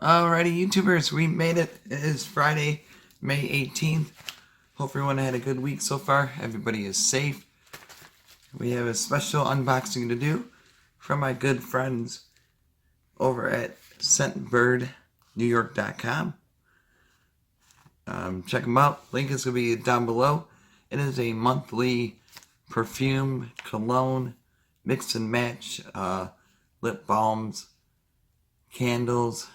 Alrighty, YouTubers, we made it. It is Friday, May 18th. Hope everyone had a good week so far. Everybody is safe. We have a special unboxing to do from my good friends over at ScentBirdNewYork.com. Check them out. Link is going to be down below. It is a monthly perfume, cologne, mix and match, lip balms, candles,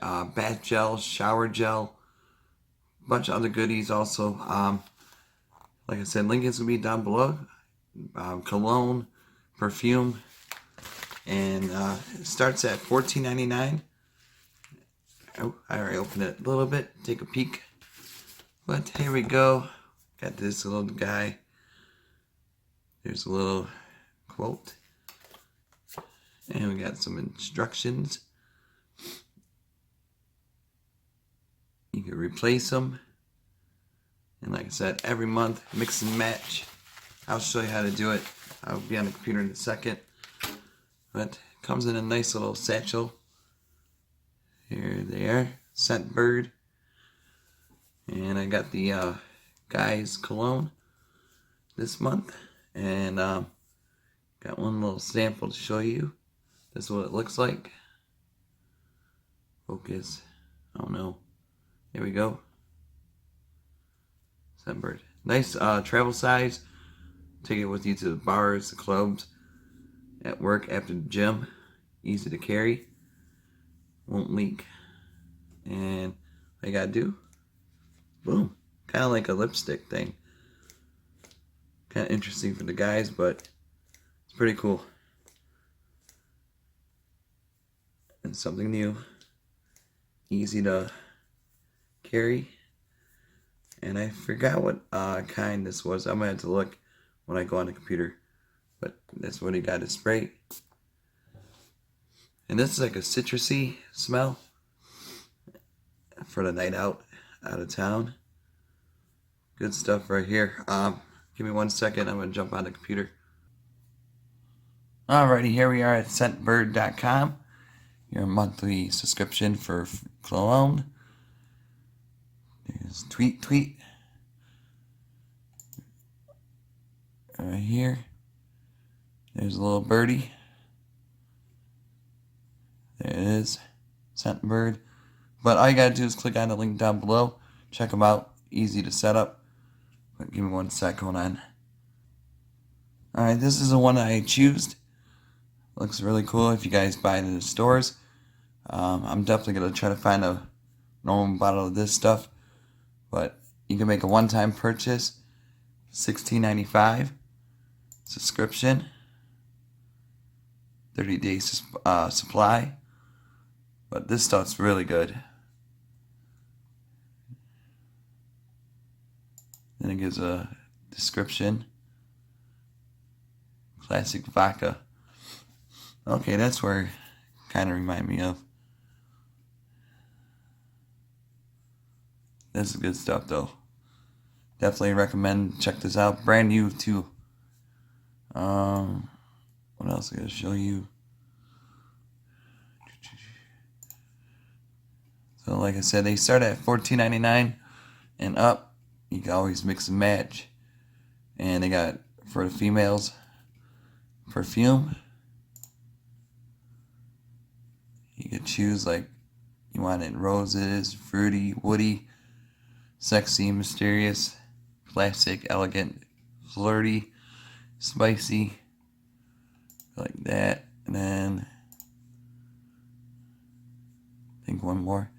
bath gel, shower gel, bunch of other goodies also. Like I said, link is going to be down below. Cologne, perfume, and it starts at $14.99. Oh, I already opened it a little bit. Take a peek. But here we go. Got this little guy. There's a little quote. And we got some instructions. You can replace them. And like I said, every month, mix and match. I'll show you how to do it. I'll be on the computer in a second. But it comes in a nice little satchel. Here they are, ScentBird. And I got the Guy's cologne this month. And got one little sample to show you. This is what it looks like. Focus. Oh no. There we go. ScentBird. Nice travel size. Take it with you to the bars, the clubs, at work, after the gym. Easy to carry. Won't leak. And all you gotta do, boom. Kind of like a lipstick thing. Kind of interesting for the guys, but it's pretty cool. And something new. Easy to carry. And I forgot what kind this was. I'm gonna have to look when I go on the computer. But that's what he got to spray. And this is like a citrusy smell for the night out of town. Good stuff right here. Give me 1 second. I'm gonna jump on the computer. Alrighty, here we are at ScentBird.com. Your monthly subscription for cologne. There's tweet. Right here. There's a little birdie. There it is. ScentBird. But all you gotta do is click on the link down below. Check them out. Easy to set up. But give me 1 sec. Hold on. Alright, this is the one I choose. Looks really cool if you guys buy it in the stores. I'm definitely going to try to find a normal bottle of this stuff. But you can make a one-time purchase. $16.95. Subscription. 30 days supply. But this stuff's really good. Then it gives a description. Classic vodka. Okay, that's where it kind of remind me of. This is good stuff though. Definitely recommend check this out. Brand new too. What else I gotta show you? So like I said, they start at $14.99 and up. You can always mix and match. And they got, for the females, perfume. You can choose like you want it roses, fruity, woody, sexy, mysterious, classic, elegant, flirty, spicy, like that. And then I think one more.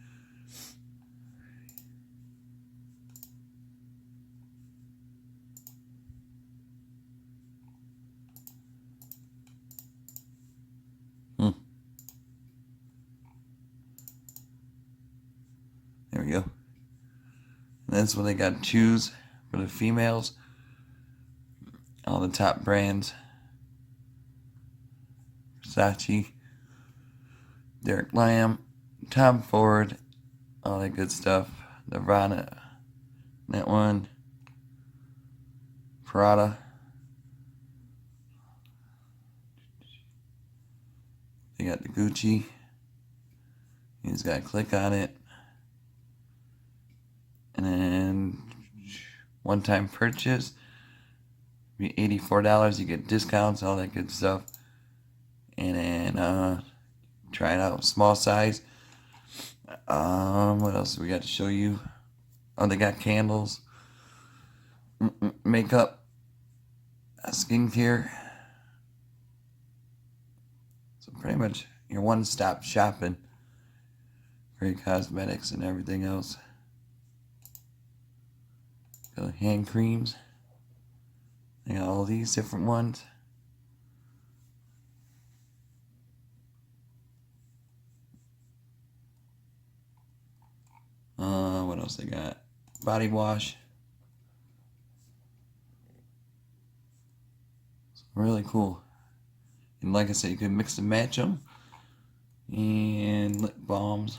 There we go. And that's what they got to choose for the females. All the top brands. Versace, Derek Lam, Tom Ford, all that good stuff. Nirvana, that one. Prada. They got the Gucci. You just gotta click on it. And then one-time purchase, be $84. You get discounts, all that good stuff. And then try it out, small size. What else do we got to show you? Oh, they got candles, makeup, skincare. So pretty much your one-stop shopping for your cosmetics and everything else. Got hand creams. They got all these different ones. What else they got? Body wash. It's really cool. And like I said, you can mix and match them. And lip balms.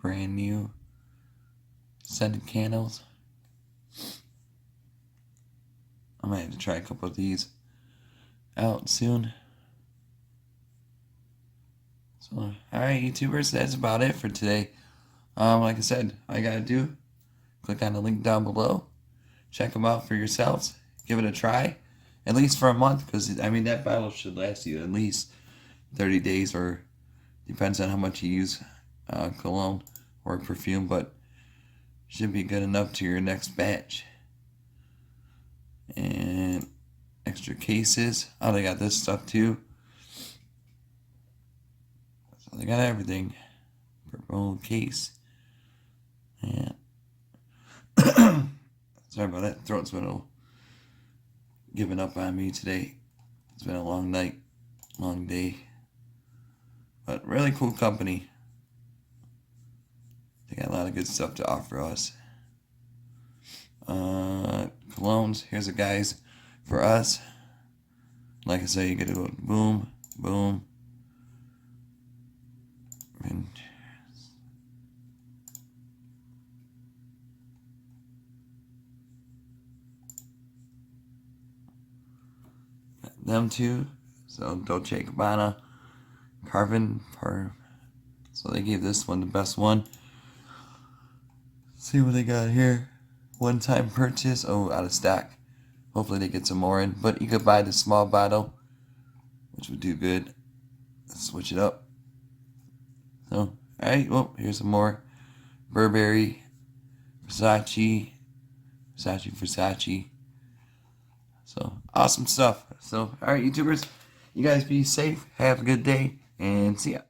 Brand new scented candles. I might have to try a couple of these out soon. So, alright, YouTubers, that's about it for today. Like I said, all you gotta do, click on the link down below. Check them out for yourselves. Give it a try, at least for a month, because I mean that bottle should last you at least 30 days, or depends on how much you use cologne or perfume, but should be good enough to your next batch. And extra cases. Oh, they got this stuff too. So they got everything. Purple case. Yeah. Sorry about that. Throat's been a giving up on me today. It's been a long night, long day. But really cool company. They got a lot of good stuff to offer us. Colognes. Here's the guys for us. Like I say, you gotta go boom, boom. And them two. So Dolce, Gabbana, Carven, so they gave this one the best one. See what they got here. One-time purchase. Oh, out of stock. Hopefully they get some more in. But you could buy the small bottle, which would do good. Let's switch it up. So, alright, well, here's some more. Burberry, Versace. So, awesome stuff. So, alright, YouTubers, you guys be safe. Have a good day, and see ya.